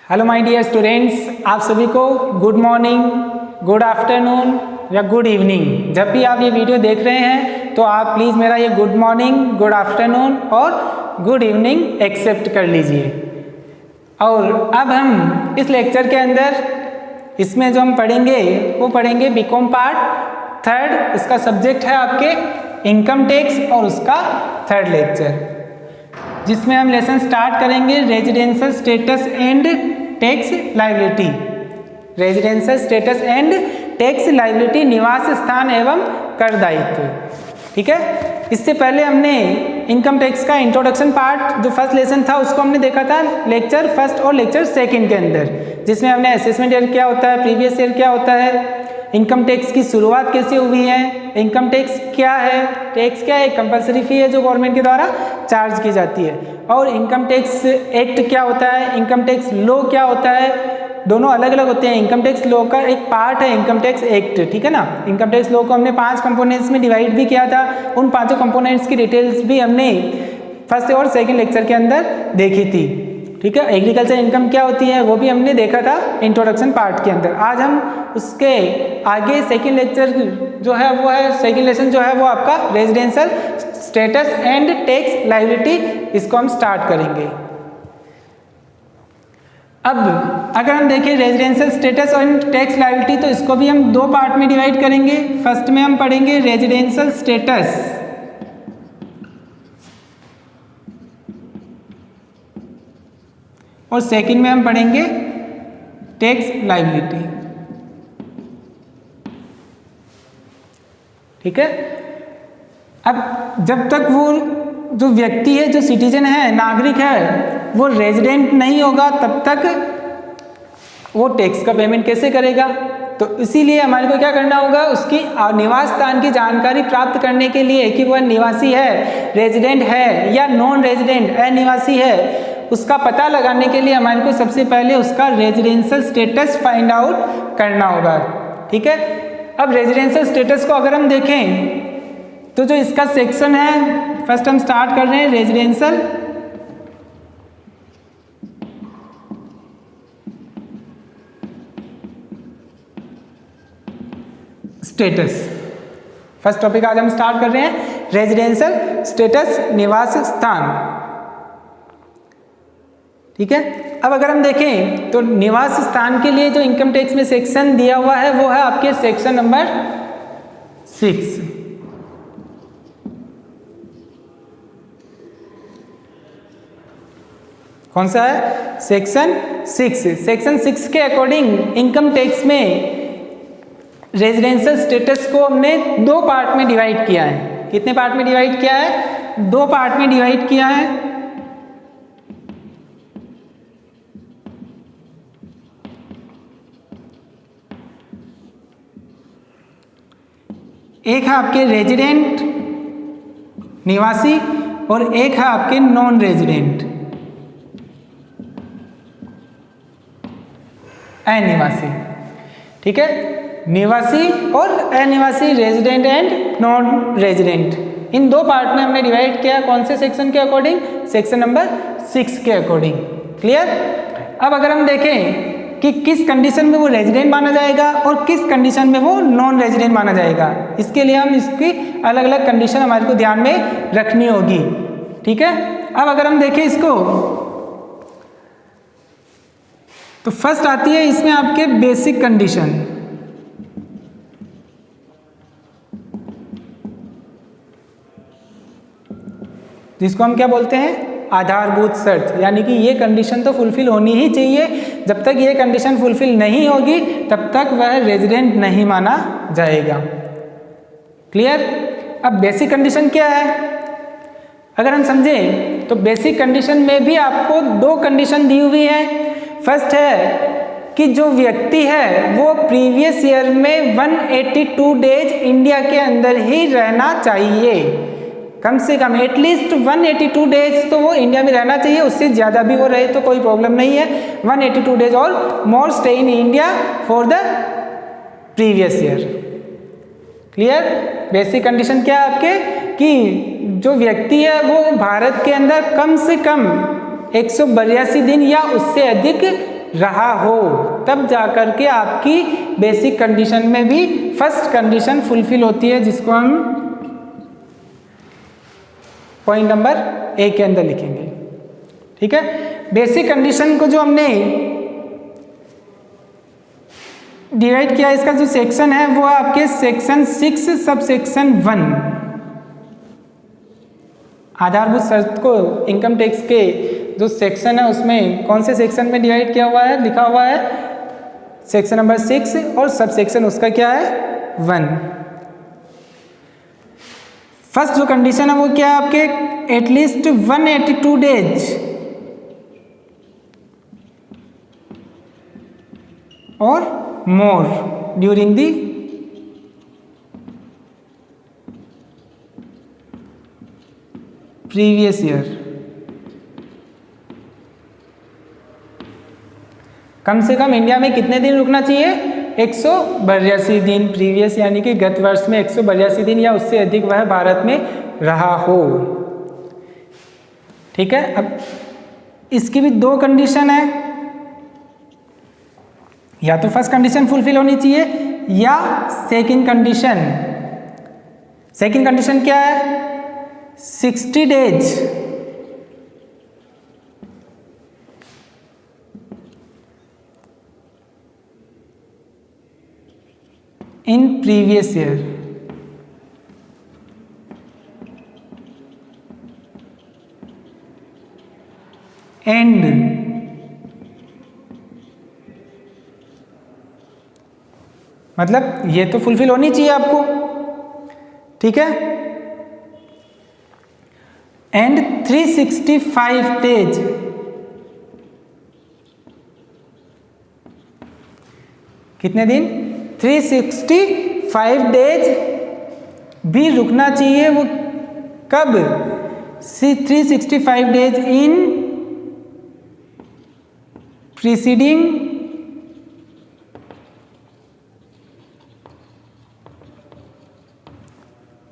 Hello my dear students, आप सभी को गुड मॉर्निंग, गुड आफ्टरनून या गुड इवनिंग। जब भी आप ये वीडियो देख रहे हैं तो आप प्लीज़ मेरा ये गुड मॉर्निंग, गुड आफ्टरनून और गुड इवनिंग एक्सेप्ट कर लीजिए। और अब हम इस लेक्चर के अंदर इसमें जो हम पढ़ेंगे वो पढ़ेंगे बीकॉम पार्ट थर्ड। इसका सब्जेक्ट है आपके इनकम टैक्स और उसका थर्ड लेक्चर, जिसमें हम लेसन स्टार्ट करेंगे residential status and tax liability. Residential status and tax liability, निवास स्थान एवं कर दायित्व। ठीक है, इससे पहले हमने इनकम टैक्स का इंट्रोडक्शन पार्ट जो फर्स्ट लेसन था उसको हमने देखा था लेक्चर फर्स्ट और लेक्चर सेकंड के अंदर, जिसमें हमने असेसमेंट ईयर क्या होता है, प्रीवियस ईयर क्या होता है, इनकम टैक्स की शुरुआत कैसे हुई है, इनकम टैक्स क्या है, टैक्स क्या है, कंपलसरी फी है जो गवर्नमेंट के द्वारा चार्ज की जाती है, और इनकम टैक्स एक्ट क्या होता है, इनकम टैक्स लॉ क्या होता है। दोनों अलग अलग होते हैं। इनकम टैक्स लॉ का एक पार्ट है इनकम टैक्स एक्ट, ठीक है ना। इनकम टैक्स लॉ को हमने 5 कंपोनेंट्स में डिवाइड भी किया था। उन 5 कंपोनेंट्स की डिटेल्स भी हमने फर्स्ट और सेकंड लेक्चर के अंदर देखी थी। ठीक है, एग्रीकल्चर इनकम क्या होती है वो भी हमने देखा था इंट्रोडक्शन पार्ट के अंदर। आज हम उसके आगे सेकंड लेक्चर जो है वो है, सेकंड लेसन जो है वो आपका residential status and tax liability, इसको हम स्टार्ट करेंगे। अब अगर हम देखें रेजिडेंशियल स्टेटस और टैक्स लायबिलिटी, तो इसको भी हम 2 पार्ट में डिवाइड करेंगे। फर्स्ट में हम पढ़ेंगे रेजिडेंशियल स्टेटस और सेकंड में हम पढ़ेंगे टैक्स लायबिलिटी। ठीक है, अब जब तक वो जो व्यक्ति है, जो सिटीजन है, नागरिक है, वो रेजिडेंट नहीं होगा तब तक वो टैक्स का पेमेंट कैसे करेगा। तो इसीलिए हमारे को क्या करना होगा, उसकी निवास स्थान की जानकारी प्राप्त करने के लिए कि वह निवासी है, रेजिडेंट है या नॉन रेजिडेंट अनिवासी है, उसका पता लगाने के लिए हमारे को सबसे पहले उसका रेजिडेंशियल स्टेटस फाइंड आउट करना होगा। ठीक है, अब रेजिडेंशियल स्टेटस को अगर हम देखें तो जो इसका सेक्शन है, फर्स्ट हम स्टार्ट कर रहे हैं रेजिडेंशियल स्टेटस। फर्स्ट टॉपिक आज हम स्टार्ट कर रहे हैं रेजिडेंशियल स्टेटस, निवास स्थान। ठीक है, अब अगर हम देखें तो निवास स्थान के लिए जो इनकम टैक्स में सेक्शन दिया हुआ है वो है आपके सेक्शन नंबर 6। कौन सा है? सेक्शन 6। सेक्शन 6 के अकॉर्डिंग इनकम टैक्स में रेजिडेंशियल स्टेटस को हमने 2 पार्ट में डिवाइड किया है। कितने पार्ट में डिवाइड किया है? 2 पार्ट में डिवाइड किया है। एक है आपके रेजिडेंट निवासी और एक है आपके नॉन रेजिडेंट अनिवासी। ठीक है, निवासी और अनिवासी, resident and non resident, in 2 part में हमने डिवाइड किया। कौन से सेक्शन के अकॉर्डिंग? सेक्शन नंबर 6 के अकॉर्डिंग। क्लियर? अब अगर हम देखें कि किस कंडीशन में वो रेजिडेंट माना जाएगा और किस कंडीशन में वो नॉन रेजिडेंट माना जाएगा, इसके लिए हम इसकी अलग अलग कंडीशन हमारे को ध्यान में रखनी होगी। ठीक है, अब अगर हम देखें इसको तो फर्स्ट आती है इसमें आपके बेसिक कंडीशन। जिसको हम क्या बोलते हैं? आधारभूत शर्त, यानी कि ये कंडीशन तो फुलफिल होनी ही चाहिए। जब तक ये कंडीशन फुलफिल नहीं होगी तब तक वह रेजिडेंट नहीं माना जाएगा। क्लियर? अब बेसिक कंडीशन क्या है अगर हम समझें तो बेसिक कंडीशन में भी आपको 2 कंडीशन दी हुई है। फर्स्ट है कि जो व्यक्ति है वो प्रीवियस ईयर में 182 डेज इंडिया के अंदर ही रहना चाहिए। कम से कम एटलीस्ट 182 डेज तो वो इंडिया में रहना चाहिए। उससे ज़्यादा भी वो रहे तो कोई प्रॉब्लम नहीं है। 182 डेज और मोर stay in India for the previous year. Clear? Basic condition क्या है आपके कि जो व्यक्ति है वो भारत के अंदर कम से कम 182 दिन या उससे अधिक रहा हो, तब जाकर के आपकी बेसिक कंडीशन में भी फर्स्ट कंडीशन फुलफिल होती है, जिसको हम पॉइंट नंबर ए के अंदर लिखेंगे। ठीक है, बेसिक कंडीशन को जो हमने डिवाइड किया, इसका जो सेक्शन है वो आपके सेक्शन 6 सब सेक्शन 1 आधारभूत शर्त को इनकम टैक्स के जो सेक्शन है उसमें कौन से सेक्शन में डिवाइड किया हुआ है, लिखा हुआ है सेक्शन नंबर 6 और सब सेक्शन उसका क्या है 1। फर्स्ट जो कंडीशन है वो क्या है आपके, एटलीस्ट 182 डेज और more during the previous year. कम से कम इंडिया में कितने दिन रुकना चाहिए, 182 दिन, प्रीवियस यानी कि गत वर्ष में 182 दिन या उससे अधिक वह भारत में रहा हो। ठीक है, अब इसकी भी दो कंडीशन है, या तो फर्स्ट कंडीशन फुलफिल होनी चाहिए या सेकंड कंडीशन। सेकंड कंडीशन क्या है, 60 days in previous year and मतलब ये तो फुलफिल होनी चाहिए आपको। ठीक है, एंड 365 डेज कितने दिन, 365 डेज भी रुकना चाहिए। वो कब, 365 days in preceding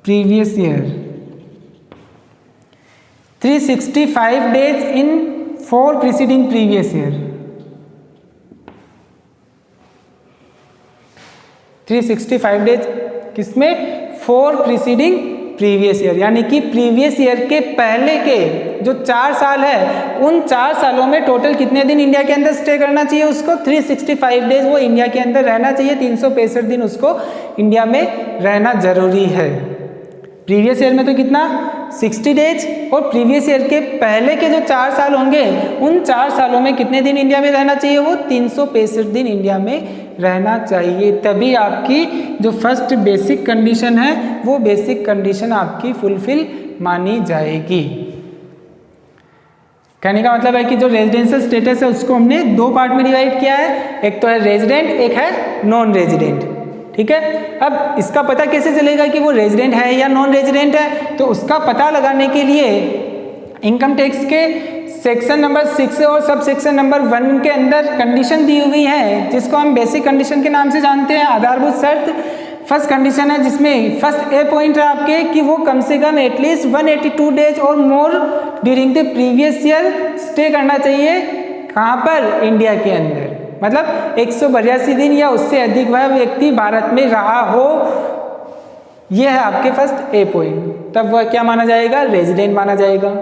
previous year, 365 days in 4 preceding previous year. 365 days किसमें, 4 प्रीसीडिंग प्रीवियस ईयर, यानी कि प्रीवियस ईयर के पहले के जो 4 साल है उन 4 सालों में टोटल कितने दिन इंडिया के अंदर स्टे करना चाहिए उसको, 365 डेज वो इंडिया के अंदर रहना चाहिए, 365 दिन उसको इंडिया में रहना जरूरी है। प्रीवियस ईयर में तो कितना, 60 डेज, और प्रीवियस ईयर के पहले के जो 4 साल होंगे उन 4 सालों में कितने दिन इंडिया में रहना चाहिए, वो 365 दिन इंडिया में रहना चाहिए। तभी आपकी जो फर्स्ट बेसिक कंडीशन है वो बेसिक कंडीशन आपकी फुलफिल मानी जाएगी। कहने का मतलब है कि जो रेजिडेंशियल स्टेटस है उसको हमने 2 पार्ट में डिवाइड किया है, एक तो है रेजिडेंट, एक है नॉन रेजिडेंट। ठीक है, अब इसका पता कैसे चलेगा कि वो रेजिडेंट है या नॉन रेजिडेंट है, तो उसका पता लगाने के लिए इनकम टैक्स के सेक्शन नंबर 6 और सब सेक्शन नंबर 1 के अंदर कंडीशन दी हुई है, जिसको हम बेसिक कंडीशन के नाम से जानते हैं, आधारभूत शर्त। फर्स्ट कंडीशन है जिसमें फर्स्ट ए पॉइंट है आपके कि वो कम से कम एटलीस्ट 182 डेज और more during the previous year stay करना चाहिए। कहाँ पर, इंडिया के अंदर, मतलब 182 दिन या उससे अधिक वह व्यक्ति भारत में रहा हो, यह है आपके फर्स्ट ए पॉइंट। तब वह क्या माना जाएगा, रेजिडेंट माना जाएगा।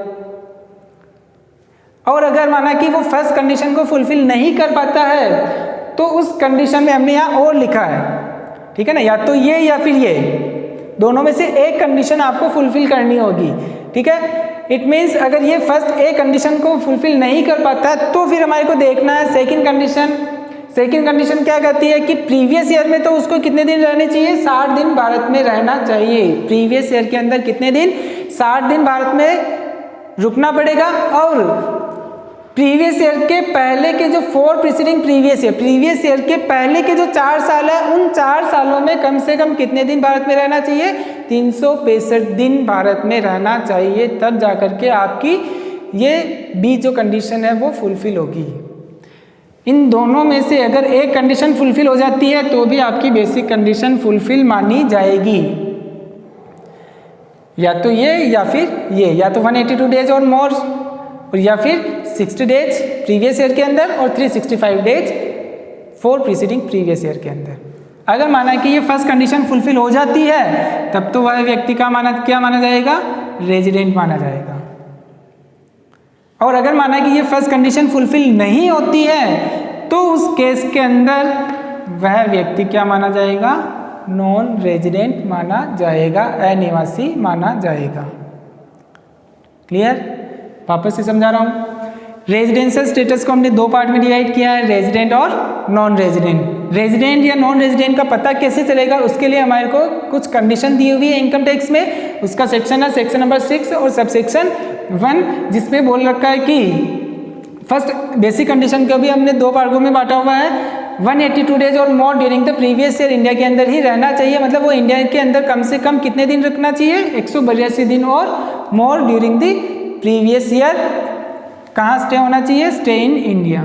और अगर माना कि वो फर्स्ट कंडीशन को फुलफिल नहीं कर पाता है तो उस कंडीशन में हमने यहाँ और लिखा है, ठीक है ना, या तो ये या फिर ये, दोनों में से एक कंडीशन आपको फुलफिल करनी होगी। ठीक है, इट मीन्स अगर ये फर्स्ट ए कंडीशन को फुलफिल नहीं कर पाता है तो फिर हमारे को देखना है सेकंड कंडीशन। सेकंड कंडीशन क्या कहती है कि प्रीवियस ईयर में तो उसको कितने दिन रहने चाहिए, 60 दिन भारत में रहना चाहिए। प्रीवियस ईयर के अंदर कितने दिन, 60 दिन भारत में रुकना पड़ेगा। और प्रीवियस ईयर के पहले के जो 4 प्रीसीडिंग प्रीवियस ईयर के पहले के जो 4 साल है उन 4 सालों में कम से कम कितने दिन भारत में रहना चाहिए, 365 दिन भारत में रहना चाहिए। तब जाकर के आपकी ये बी जो कंडीशन है वो फुलफिल होगी। इन दोनों में से अगर एक कंडीशन फुलफिल हो जाती है तो भी आपकी बेसिक कंडीशन फुलफिल मानी जाएगी, या तो ये या फिर ये, या तो 182 डेज और मोर, और या फिर 60 डेज प्रीवियस ईयर के अंदर और 365 days for preceding previous year के अंदर। अगर माना कि ये फर्स्ट कंडीशन फुलफिल हो जाती है तब तो वह व्यक्ति क्या माना जाएगा, रेजिडेंट माना जाएगा। और अगर माना कि ये फर्स्ट कंडीशन फुलफिल नहीं होती है तो उस केस के अंदर वह व्यक्ति क्या माना जाएगा, नॉन रेजिडेंट माना जाएगा, अनिवासी माना जाएगा। क्लियर? वापस से समझा रहा हूं। रेजिडेंशियल स्टेटस को हमने दो पार्ट में डिवाइड किया है, रेजिडेंट और नॉन रेजिडेंट। रेजिडेंट या नॉन रेजिडेंट का पता कैसे चलेगा, उसके लिए हमारे को कुछ कंडीशन दी हुई है इनकम टैक्स में। उसका सेक्शन है सेक्शन नंबर 6 और सब सेक्शन 1, जिसमें बोल रखा है कि फर्स्ट बेसिक कंडीशन को भी हमने दो भागों में बांटा हुआ है। 182 डेज और more during the previous year India के अंदर ही रहना चाहिए, मतलब वो इंडिया के अंदर कम से कम कितने दिन रखना चाहिए, 182 दिन, और more during the previous year कहाँ स्टे होना चाहिए, स्टे इन इंडिया।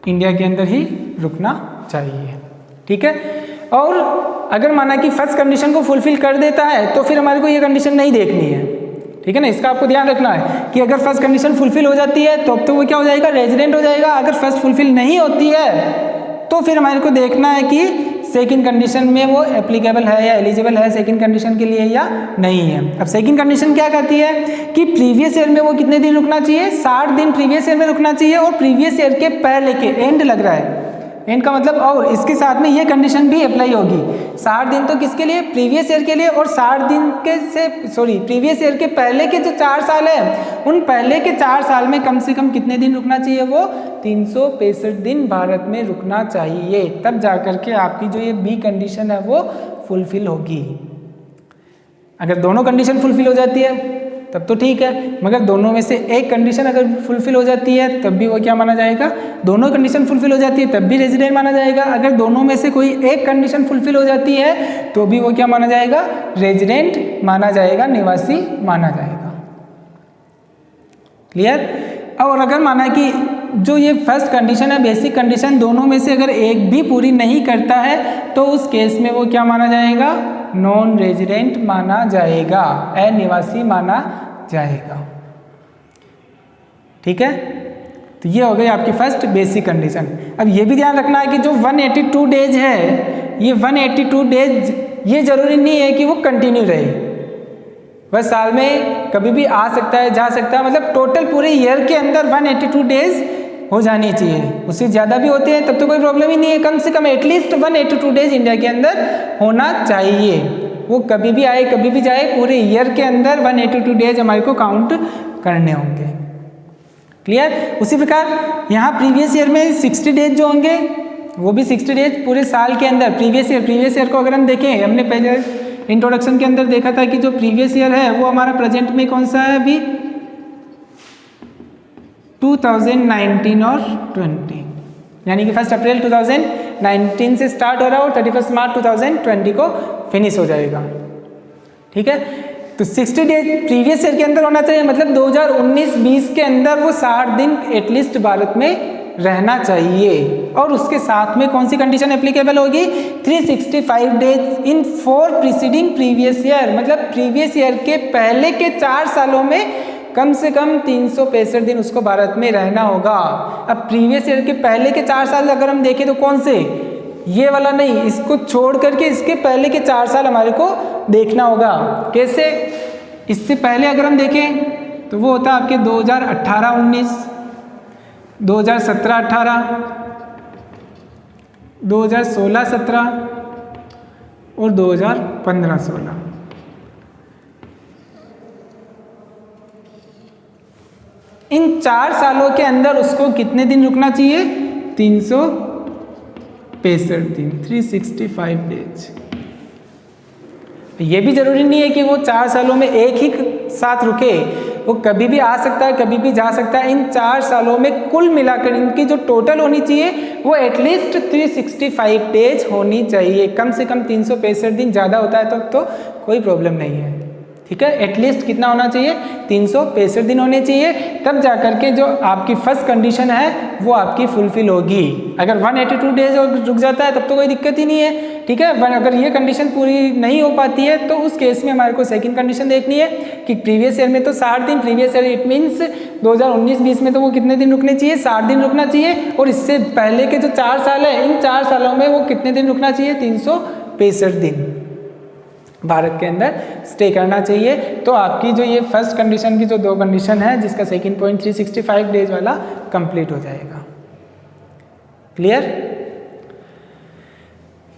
इंडिया के अंदर ही रुकना चाहिए। ठीक है? और अगर माना कि फर्स्ट कंडीशन को फुलफिल कर देता है तो फिर हमारे को ये कंडीशन नहीं देखनी है। ठीक है ना, इसका आपको ध्यान रखना है कि अगर फर्स्ट कंडीशन फुलफिल हो जाती है तो वो क्या हो जाएगा, रेजिडेंट हो जाएगा। अगर फर्स्ट फुलफिल नहीं होती है तो फिर हमारे को देखना है कि सेकंड कंडीशन में वो एप्लीकेबल है या एलिजिबल है सेकंड कंडीशन के लिए या नहीं है। अब सेकंड कंडीशन क्या कहती है कि प्रीवियस ईयर में वो कितने दिन रुकना चाहिए, 60 दिन प्रीवियस ईयर में रुकना चाहिए, और प्रीवियस ईयर के पहले के, एंड लग रहा है, एंड का मतलब, और इसके साथ में ये कंडीशन भी अप्लाई होगी। 60 दिन तो किसके लिए, प्रीवियस ईयर के लिए, और 60 दिन के प्रीवियस ईयर के पहले के जो 4 साल है उन पहले के 4 साल में कम से कम कितने दिन रुकना चाहिए, वो 365 दिन भारत में रुकना चाहिए। तब जाकर के आपकी जो ये बी कंडीशन है वो फुलफिल होगी। अगर दोनों कंडीशन फुलफिल हो जाती है तब तो ठीक है, मगर दोनों में से एक कंडीशन अगर फुलफिल हो जाती है तब भी वो क्या माना जाएगा, दोनों कंडीशन फुलफिल हो जाती है तब भी रेजिडेंट माना जाएगा। अगर दोनों में से कोई एक कंडीशन फुलफिल हो जाती है तो भी वो क्या माना जाएगा, रेजिडेंट माना जाएगा, निवासी माना जाएगा। क्लियर? और अगर माना कि जो ये फर्स्ट कंडीशन है, बेसिक कंडीशन, दोनों में से अगर एक भी पूरी नहीं करता है तो उस केस में वो क्या माना जाएगा, नॉन रेजिडेंट माना जाएगा, अनिवासी माना जाएगा। ठीक है? तो ये हो गई आपकी फर्स्ट बेसिक कंडीशन। अब ये भी ध्यान रखना है कि जो 182 डेज है, ये 182 डेज ये जरूरी नहीं है कि वो कंटिन्यू रहे, वह साल में कभी भी आ सकता है, जा सकता है, मतलब टोटल पूरे ईयर के अंदर 182 डेज हो जानी चाहिए। उससे ज़्यादा भी होते हैं तब तो कोई प्रॉब्लम ही नहीं है, कम से कम एटलीस्ट 182 डेज इंडिया के अंदर होना चाहिए। वो कभी भी आए कभी भी जाए, पूरे ईयर के अंदर 182 डेज हमारे को काउंट करने होंगे। क्लियर? उसी प्रकार यहाँ प्रीवियस ईयर में 60 डेज जो होंगे वो भी 60 डेज पूरे साल के अंदर। प्रीवियस ईयर को अगर हम देखें, हमने पहले इंट्रोडक्शन के अंदर देखा था कि जो प्रीवियस ईयर है वो हमारा प्रेजेंट में कौन सा है, अभी 2019 और 20, यानी कि 1 अप्रैल 2019 से स्टार्ट हो रहा है और 31 मार्च 2020 को फिनिश हो जाएगा। ठीक है? तो 60 डेज प्रीवियस ईयर के अंदर होना चाहिए, मतलब 2019-20 के अंदर वो 60 दिन एटलीस्ट भारत में रहना चाहिए। और उसके साथ में कौन सी कंडीशन एप्लीकेबल होगी, 365 days in 4 preceding previous year, मतलब प्रीवियस ईयर के पहले के 4 सालों में कम से कम 365 दिन उसको भारत में रहना होगा। अब प्रीवियस ईयर के पहले के 4 साल अगर हम देखें तो कौन से, ये वाला नहीं, इसको छोड़ करके इसके पहले के 4 साल हमारे को देखना होगा। कैसे? इससे पहले अगर हम देखें तो वो होता है आपके 2018-19, 2017-18, 2016-17 और 2015-16। इन 4 सालों के अंदर उसको कितने दिन रुकना चाहिए, 365 दिन, 365 डेज। ये भी जरूरी नहीं है कि वो 4 सालों में एक ही साथ रुके, वो कभी भी आ सकता है, कभी भी जा सकता है। इन 4 सालों में कुल मिलाकर इनकी जो टोटल होनी चाहिए वो एटलीस्ट 365 डेज होनी चाहिए। कम से कम 365 दिन, ज़्यादा होता है तो कोई प्रॉब्लम नहीं है। ठीक है, एटलीस्ट कितना होना चाहिए, 365 दिन होने चाहिए, तब जा करके जो आपकी फर्स्ट कंडीशन है वो आपकी फुलफिल होगी। अगर 182 डेज रुक जाता है तब तो कोई दिक्कत ही नहीं है, ठीक है। अगर ये कंडीशन पूरी नहीं हो पाती है तो उस केस में हमारे को सेकंड कंडीशन देखनी है कि प्रीवियस ईयर में तो 60 दिन, प्रीवियस ईयर इट मीन्स 2019-20 में तो वो कितने दिन रुकने चाहिए, 60 दिन रुकना चाहिए, और इससे पहले के जो 4 साल है इन 4 सालों में वो कितने दिन रुकना चाहिए, 365 दिन भारत के अंदर स्टे करना चाहिए। तो आपकी जो ये फर्स्ट कंडीशन की जो 2 कंडीशन है, जिसका सेकंड पॉइंट 365 डेज वाला कंप्लीट हो जाएगा। क्लियर?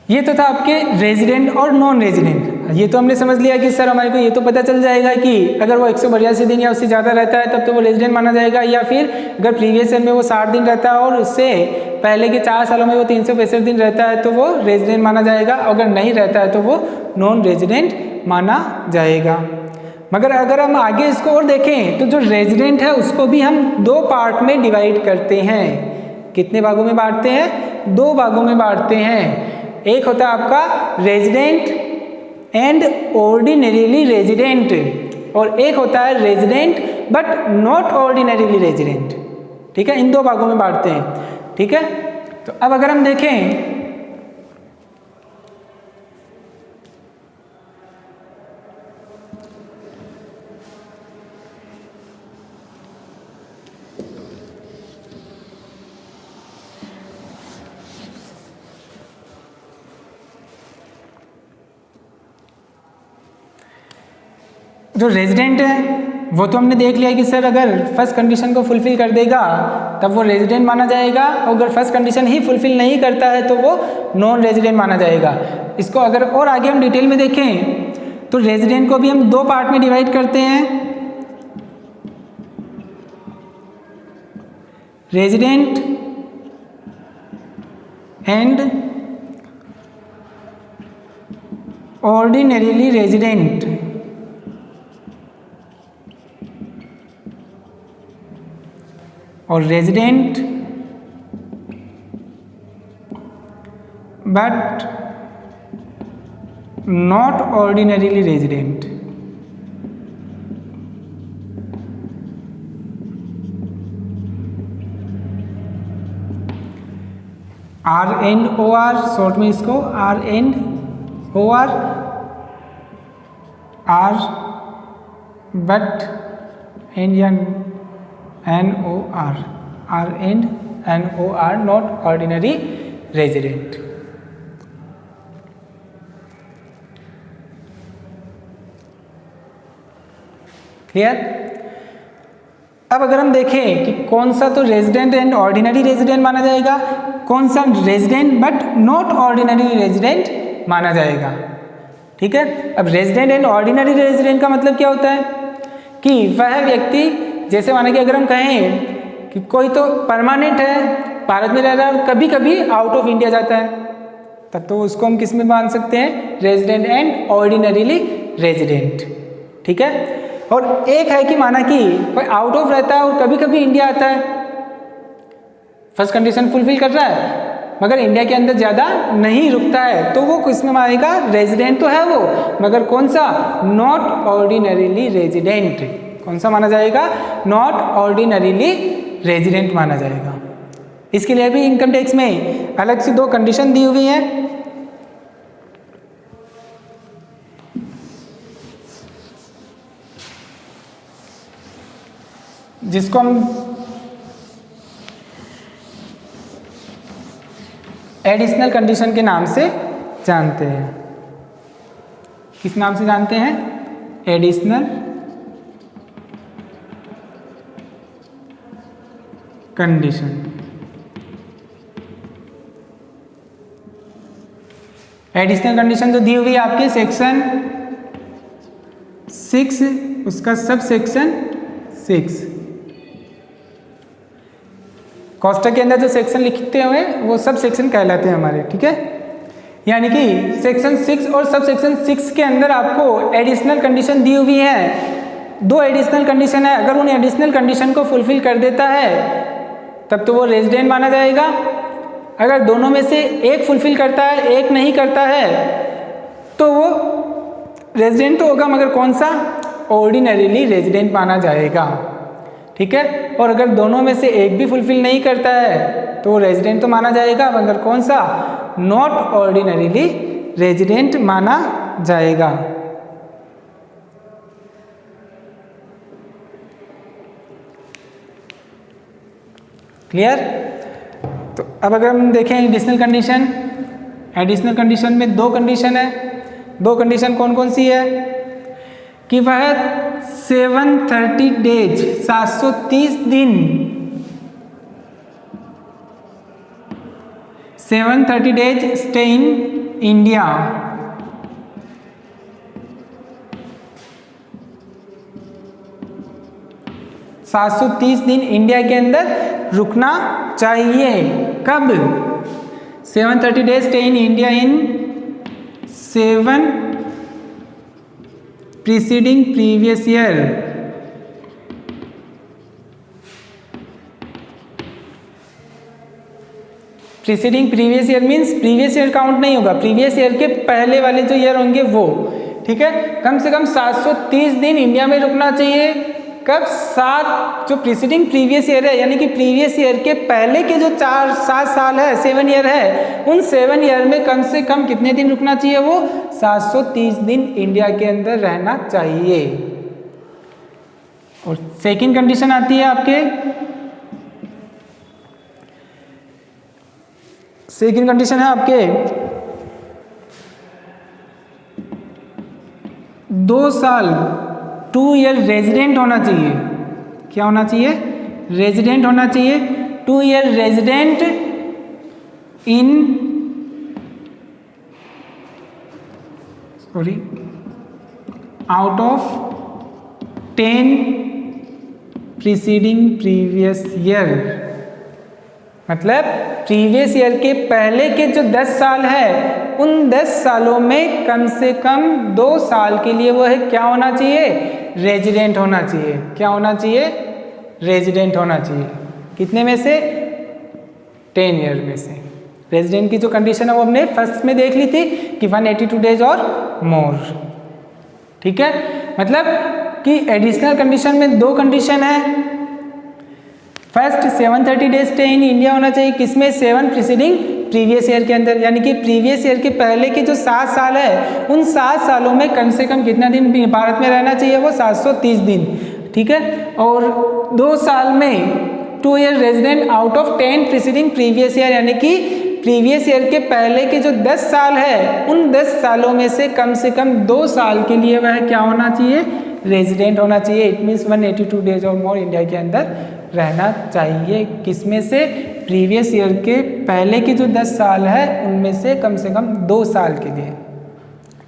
ये तो था आपके रेजिडेंट और नॉन रेजिडेंट। ये तो हमने समझ लिया कि सर हमारे को ये तो पता चल जाएगा कि अगर वो 182 दिन या उससे ज़्यादा रहता है तब तो वो रेजिडेंट माना जाएगा, या फिर अगर प्रीवियस ईयर में वो 60 दिन रहता है और उससे पहले के 4 सालों में वो 365 दिन रहता है तो वो रेजिडेंट माना जाएगा, अगर नहीं रहता है तो वो नॉन रेजिडेंट माना जाएगा। मगर अगर हम आगे इसको और देखें तो जो रेजिडेंट है उसको भी हम 2 पार्ट में डिवाइड करते हैं। कितने भागों में बांटते हैं? 2 भागों में बांटते हैं। एक होता है आपका रेजिडेंट एंड ऑर्डिनरीली रेजिडेंट, और एक होता है resident but not ordinarily resident, ठीक है। इन 2 भागों में बांटते हैं, ठीक है। तो अब अगर हम देखें जो रेजिडेंट है वो तो हमने देख लिया कि सर अगर फर्स्ट कंडीशन को फुलफिल कर देगा तब वो रेजिडेंट माना जाएगा, और अगर फर्स्ट कंडीशन ही फुलफिल नहीं करता है तो वो नॉन रेजिडेंट माना जाएगा। इसको अगर और आगे हम डिटेल में देखें तो रेजिडेंट को भी हम 2 पार्ट में डिवाइड करते हैं, रेजिडेंट एंड ऑर्डिनरीली रेजिडेंट। और resident but not ordinarily resident. RNOR short में इसको RNOR, आर बट एंड या NOR, RNOR not ordinary resident. Clear? अब अगर हम देखें कि कौन सा तो रेजिडेंट एंड ऑर्डिनरी रेजिडेंट माना जाएगा, कौन सा resident but not ordinary resident माना जाएगा, ठीक है। अब रेजिडेंट एंड ऑर्डिनरी रेजिडेंट का मतलब क्या होता है कि वह व्यक्ति, जैसे माना कि अगर हम कहें कि कोई तो परमानेंट है, भारत में रह रहा है और कभी कभी आउट ऑफ इंडिया जाता है, तब तो उसको हम किस में मान सकते हैं, रेजिडेंट एंड ऑर्डिनरीली रेजिडेंट, ठीक है। और एक है कि माना कि कोई आउट ऑफ रहता है और कभी कभी इंडिया आता है, फर्स्ट कंडीशन फुलफिल कर रहा है मगर इंडिया के अंदर ज़्यादा नहीं रुकता है, तो वो किस में मानेगा, रेजिडेंट तो है वो मगर कौन सा, नॉट ऑर्डिनरीली रेजिडेंट। कौन सा माना जाएगा, नॉट ऑर्डिनरीली रेजिडेंट माना जाएगा। इसके लिए भी इनकम टैक्स में अलग से 2 कंडीशन दी हुई हैं। जिसको हम एडिशनल कंडीशन के नाम से जानते हैं। किस नाम से जानते हैं, एडिशनल कंडीशन। एडिशनल कंडीशन जो दी हुई है आपके सेक्शन 6, उसका सब सेक्शन 6, कोष्टक के अंदर जो सेक्शन लिखते हुए वो सब सेक्शन कहलाते हैं हमारे, ठीक है। यानी कि सेक्शन 6 और सब सेक्शन 6 के अंदर आपको एडिशनल कंडीशन दी हुई है। 2 एडिशनल कंडीशन है, अगर उन एडिशनल कंडीशन को फुलफिल कर देता है तब तो वो रेजिडेंट माना जाएगा। अगर दोनों में से एक फुलफिल करता है, एक नहीं करता है, तो वो रेजिडेंट तो होगा मगर कौन सा, ऑर्डिनरीली रेजिडेंट माना जाएगा। ठीक है, और अगर दोनों में से एक भी फुलफिल नहीं करता है तो वो रेजिडेंट तो माना जाएगा, मगर कौन सा, नॉट ऑर्डिनरीली रेजिडेंट माना जाएगा। क्लियर। तो अब अगर हम देखें एडिशनल कंडीशन, एडिशनल कंडीशन में दो कंडीशन है। दो कंडीशन कौन कौन सी है कि वह 730 डेज 730 दिन 730 डेज स्टे इन इंडिया, सात सौ 30 दिन इंडिया के अंदर रुकना चाहिए। कब, 730 days stay in India in 7 preceding previous year. Preceding previous year means previous year count नहीं होगा, प्रीवियस ईयर के पहले वाले जो ईयर होंगे वो। ठीक है, कम से कम 730 दिन इंडिया में रुकना चाहिए। कब, 7 जो प्रीसीडिंग प्रीवियस ईयर है, यानी कि प्रीवियस ईयर के पहले के जो 7 साल है, 7 ईयर है, उन 7 ईयर में कम से कम कितने दिन रुकना चाहिए, वो 730 दिन इंडिया के अंदर रहना चाहिए। और सेकंड कंडीशन आती है आपके, सेकंड कंडीशन है आपके 2 साल 2 ईयर रेजिडेंट होना चाहिए। क्या होना चाहिए, रेजिडेंट होना चाहिए। 2 year resident in out of 10 preceding previous year. मतलब प्रीवियस ईयर के पहले के जो 10 साल है, उन 10 सालों में कम से कम 2 साल के लिए वो है क्या होना चाहिए, रेजिडेंट होना चाहिए। क्या होना चाहिए, रेजिडेंट होना चाहिए। कितने में से, 10 ईयर में से। रेजिडेंट की जो कंडीशन है वो हमने फर्स्ट में देख ली थी कि 182 डेज और मोर। ठीक है, मतलब कि एडिशनल कंडीशन में 2 कंडीशन है। First 730 days stay in India होना चाहिए, किसमें, 7 प्रीसीडिंग प्रीवियस ईयर के अंदर, यानी कि प्रीवियस ईयर के पहले के जो 7 साल है, उन 7 सालों में कम से कम कितना दिन भारत में रहना चाहिए, वो 730 दिन। ठीक है, और 2 साल में 2 year resident out of 10 preceding previous year, यानी कि प्रीवियस ईयर के पहले के जो 10 साल है, उन 10 सालों में से कम 2 साल के लिए वह क्या होना चाहिए, रेजिडेंट होना चाहिए। इट मीन्स 182 डेज और मोर इंडिया के अंदर रहना चाहिए। किसमें से, प्रीवियस ईयर के पहले के जो 10 साल है उनमें से कम 2 साल के लिए,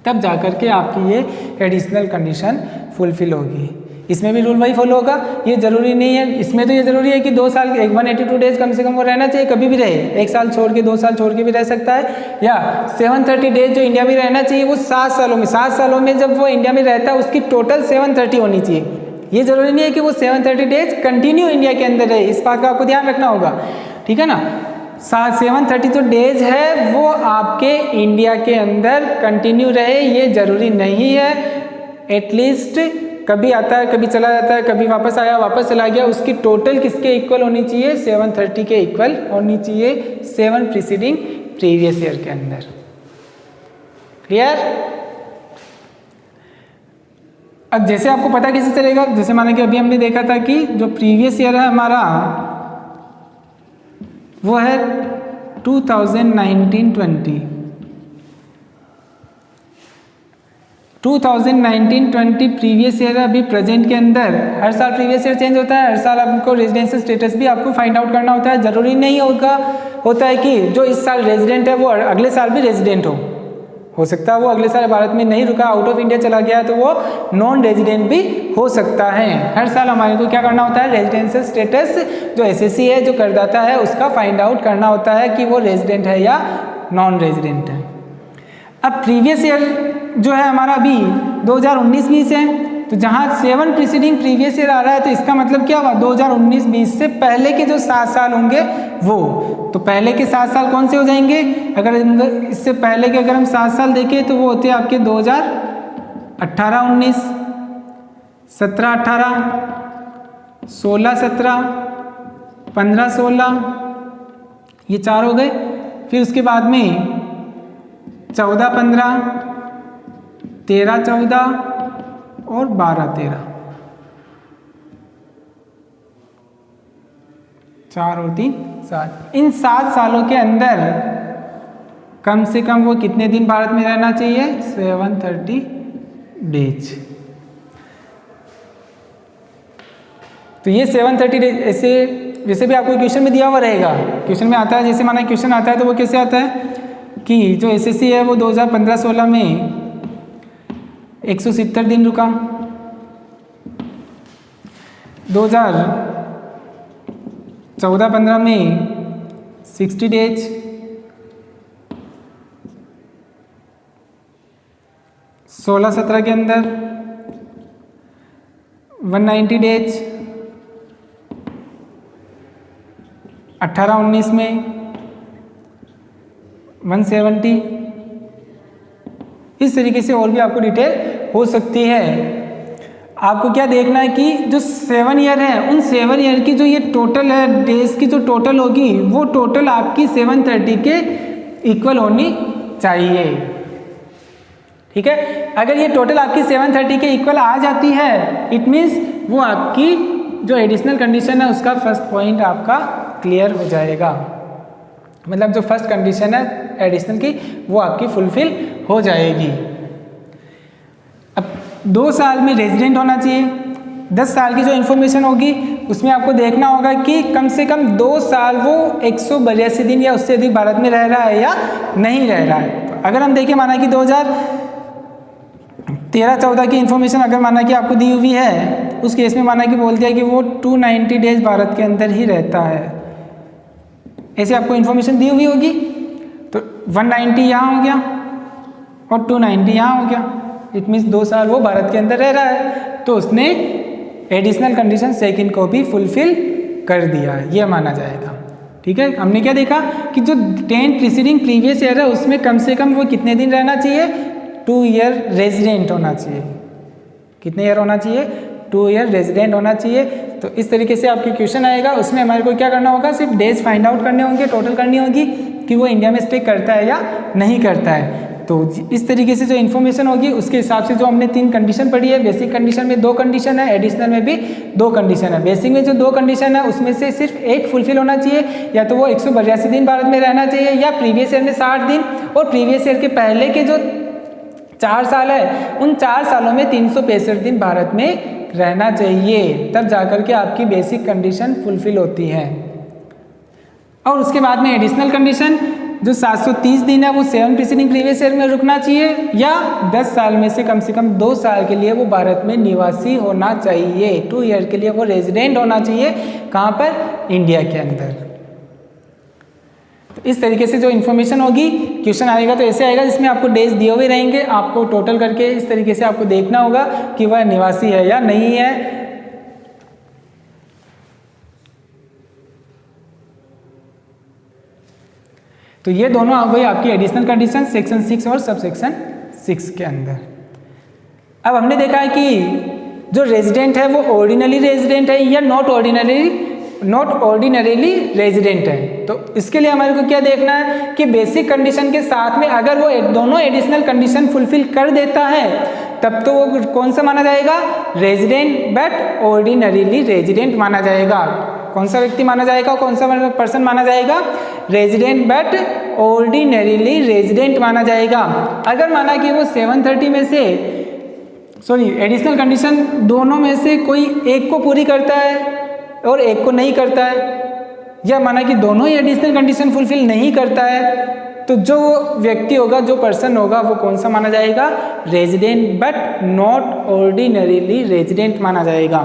तब जाकर के आपकी ये एडिशनल कंडीशन फुलफिल होगी। इसमें भी रूल वही फॉलो होगा। ये जरूरी नहीं है, इसमें तो ये जरूरी है कि 2 साल 182 डेज कम से कम वो रहना चाहिए, कभी भी रहे, 1 साल छोड़ के 2 साल छोड़ के भी रह सकता है, या 730 डेज जो इंडिया में रहना चाहिए वो 7 सालों में, 7 सालों में जब वो इंडिया में रहता है उसकी टोटल 730 होनी चाहिए। ये जरूरी नहीं है कि वो 730 डेज कंटिन्यू इंडिया के अंदर रहे, इस बात का आपको ध्यान रखना होगा। ठीक है ना, 730 जो डेज है वो आपके इंडिया के अंदर कंटिन्यू रहे, ये जरूरी नहीं है। एटलीस्ट कभी आता है, कभी चला जाता है, कभी वापस आया, वापस चला गया, उसकी टोटल किसके इक्वल होनी चाहिए, 730 के इक्वल होनी चाहिए, 7 प्रीसीडिंग प्रीवियस ईयर के अंदर। क्लियर। अब जैसे आपको पता कैसे चलेगा, जैसे माना कि अभी हमने देखा था कि जो प्रीवियस ईयर है हमारा वो है 2019-20। 2019-20 प्रीवियस ईयर है। अभी प्रेजेंट के अंदर हर साल प्रीवियस ईयर चेंज होता है, हर साल आपको रेजिडेंशियल स्टेटस भी आपको फाइंड आउट करना होता है। जरूरी नहीं होता है कि जो इस साल रेजिडेंट है वो अगले साल भी रेजिडेंट हो सकता है वो अगले साल भारत में नहीं रुका, आउट ऑफ इंडिया चला गया, तो वो नॉन रेजिडेंट भी हो सकता है। हर साल हमारे को क्या करना होता है, रेजिडेंशियल स्टेटस जो एसएससी है, जो करदाता है, उसका फाइंड आउट करना होता है कि वो रेजिडेंट है या नॉन रेजिडेंट है। अब प्रीवियस ईयर जो है हमारा अभी 2019-20 है, तो जहाँ 7 प्रीसीडिंग प्रीवियस ईयर आ रहा है तो इसका मतलब क्या हुआ, 2019-20 से पहले के जो 7 साल होंगे वो, तो पहले के 7 साल कौन से हो जाएंगे, अगर इससे पहले के अगर हम 7 साल देखें तो वो होते हैं आपके 2018-19, 17-18, 16-17, 15-16, ये 4 हो गए। फिर उसके बाद में 14-15, 13-14 और 12-13, 4 और 3 7। इन 7 सालों के अंदर कम से कम वो कितने दिन भारत में रहना चाहिए? 730 डेज। तो ये 730 डेज ऐसे वैसे भी आपको क्वेश्चन में दिया हुआ रहेगा। क्वेश्चन में आता है, जैसे माना क्वेश्चन आता है तो वो कैसे आता है कि जो एसएससी है वो 2015-16 में 170 दिन रुका, 2014-15 में 60 डेज, 16-17 के अंदर 190 डेज, 18-19 में 170। इस तरीके से और भी आपको डिटेल हो सकती है। आपको क्या देखना है कि जो 7 ईयर है, उन 7 ईयर की जो ये टोटल है डेज की जो टोटल होगी वो टोटल आपकी 730 के इक्वल होनी चाहिए। ठीक है, अगर ये टोटल आपकी 730 के इक्वल आ जाती है, इट मीन्स वो आपकी जो एडिशनल कंडीशन है उसका फर्स्ट पॉइंट आपका क्लियर हो जाएगा। मतलब जो फर्स्ट कंडीशन है एडिशनल की वो आपकी फुलफिल हो जाएगी। अब 2 साल में रेजिडेंट होना चाहिए। 10 साल की जो इन्फॉर्मेशन होगी उसमें आपको देखना होगा कि कम से कम 2 साल वो 182 दिन या उससे अधिक भारत में रह रहा है या नहीं रह रहा है। तो अगर हम देखें, माना कि 2013-14 की इन्फॉर्मेशन अगर माना कि आपको दी हुई है, उस केस में माना कि बोल दिया कि वो 290 डेज भारत के अंदर ही रहता है, ऐसे आपको इन्फॉर्मेशन दी हुई होगी। तो 190 यहाँ हो गया और 290 यहाँ हो गया, इट मीन्स 2 साल वो भारत के अंदर रह रहा है, तो उसने एडिशनल कंडीशन सेकंड को भी फुलफिल कर दिया, ये माना जाएगा। ठीक है, हमने क्या देखा कि जो 10 प्रीसीडिंग प्रीवियस ईयर है उसमें कम से कम वो कितने दिन रहना चाहिए? 2 ईयर रेजिडेंट होना चाहिए। कितने ईयर होना चाहिए? 2 ईयर रेजिडेंट होना चाहिए। तो इस तरीके से आपके क्वेश्चन आएगा, उसमें हमारे को क्या करना होगा? सिर्फ डेज फाइंड आउट करने होंगे, टोटल करनी होगी कि वो इंडिया में स्टे करता है या नहीं करता है। तो इस तरीके से जो इन्फॉर्मेशन होगी उसके हिसाब से जो हमने 3 कंडीशन पढ़ी है, बेसिक कंडीशन में 2 कंडीशन है, एडिशनल में भी 2 कंडीशन है। बेसिक में जो 2 कंडीशन है उसमें से सिर्फ एक फुलफिल होना चाहिए, या तो वो 182 दिन भारत में रहना चाहिए या प्रीवियस ईयर में 60 दिन, और प्रीवियस ईयर के पहले के जो 4 साल है उन 4 सालों में 365 दिन भारत में रहना चाहिए, तब जाकर के आपकी बेसिक कंडीशन फुलफिल होती है। और उसके बाद में एडिशनल कंडीशन जो 730 दिन है वो 7 प्रीसीडिंग प्रीवियस ईयर में रुकना चाहिए, या 10 साल में से कम 2 साल के लिए वो भारत में निवासी होना चाहिए। 2 ईयर के लिए वो रेजिडेंट होना चाहिए। कहाँ पर? इंडिया के अंदर। तो इस तरीके से जो इन्फॉर्मेशन होगी, क्वेश्चन आएगा तो ऐसे आएगा जिसमें आपको डेज दिए हुए रहेंगे, आपको टोटल करके इस तरीके से आपको देखना होगा कि वह निवासी है या नहीं है। तो ये दोनों आ गई आपकी एडिशनल कंडीशन सेक्शन 6 और सब सेक्शन 6 के अंदर। अब हमने देखा है कि जो रेजिडेंट है वो ऑर्डिनरी रेजिडेंट है या नॉट ऑर्डिनरीली रेजिडेंट है। तो इसके लिए हमारे को क्या देखना है कि बेसिक कंडीशन के साथ में अगर वो दोनों एडिशनल कंडीशन फुलफिल कर देता है तब तो वो कौन सा माना जाएगा? रेजिडेंट बट ऑर्डिनरीली रेजिडेंट माना जाएगा। कौन सा व्यक्ति माना जाएगा? कौन सा पर्सन माना जाएगा? रेजिडेंट बट ऑर्डिनरीली रेजिडेंट माना जाएगा। अगर माना कि वो 730 में से एडिशनल कंडीशन दोनों में से कोई एक को पूरी करता है और एक को नहीं करता है, या माना कि दोनों ही एडिशनल कंडीशन फुलफिल नहीं करता है, तो जो व्यक्ति होगा, जो पर्सन होगा, वो कौन सा माना जाएगा? Resident but not ordinarily resident माना जाएगा।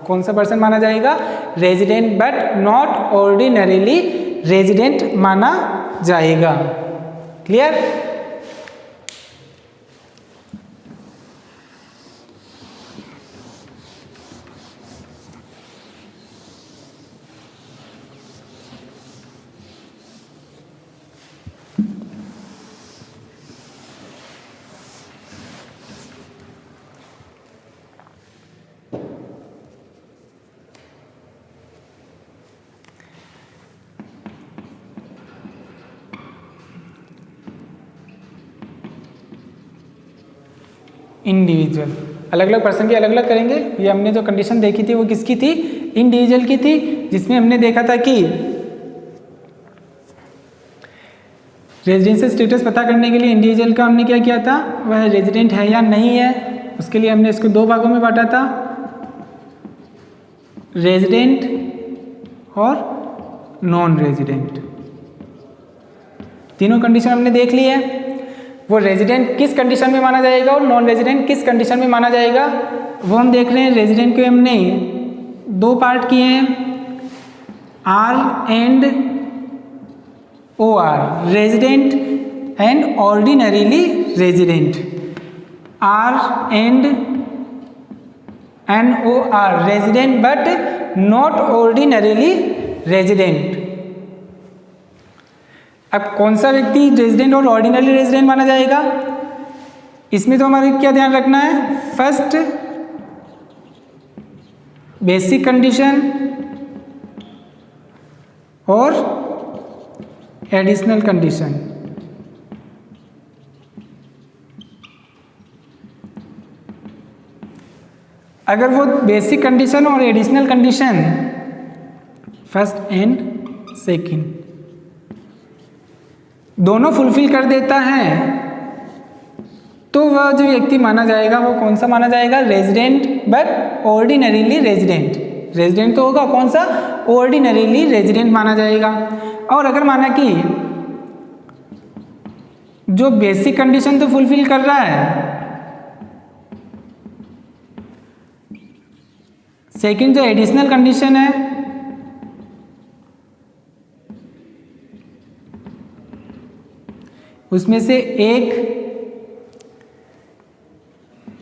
कौन सा पर्सन माना जाएगा? Resident but not ordinarily resident माना जाएगा। क्लियर? इंडिविजुअल। अलग अलग पर्सन की अलग अलग करेंगे। ये हमने जो कंडीशन देखी थी वो किसकी थी? इंडिविजुअल की थी, जिसमें हमने देखा था कि रेजिडेंशियल स्टेटस पता करने के लिए इंडिविजुअल का हमने क्या किया था, वह रेजिडेंट है या नहीं है, उसके लिए हमने इसको दो भागों में बांटा था, रेजिडेंट और नॉन रेजिडेंट। तीनों कंडीशन हमने देख ली है। वो रेजिडेंट किस कंडीशन में माना जाएगा और नॉन रेजिडेंट किस कंडीशन में माना जाएगा वो हम देख रहे हैं। रेजिडेंट के हमने दो पार्ट किए हैं, R and O R, resident and ordinarily resident. R and O R, resident but not ordinarily resident. अब कौन सा व्यक्ति रेजिडेंट और ऑर्डिनरी रेजिडेंट माना जाएगा, इसमें तो हमारे क्या ध्यान रखना है, फर्स्ट बेसिक कंडीशन और एडिशनल कंडीशन। अगर वो बेसिक कंडीशन और additional condition first and second दोनों फुलफिल कर देता है तो वह जो व्यक्ति माना जाएगा वो कौन सा माना जाएगा, resident but ordinarily resident. Resident तो होगा, कौन सा, ऑर्डिनरीली रेजिडेंट माना जाएगा। और अगर माना कि जो बेसिक कंडीशन तो फुलफिल कर रहा है, सेकंड जो एडिशनल कंडीशन है उसमें से एक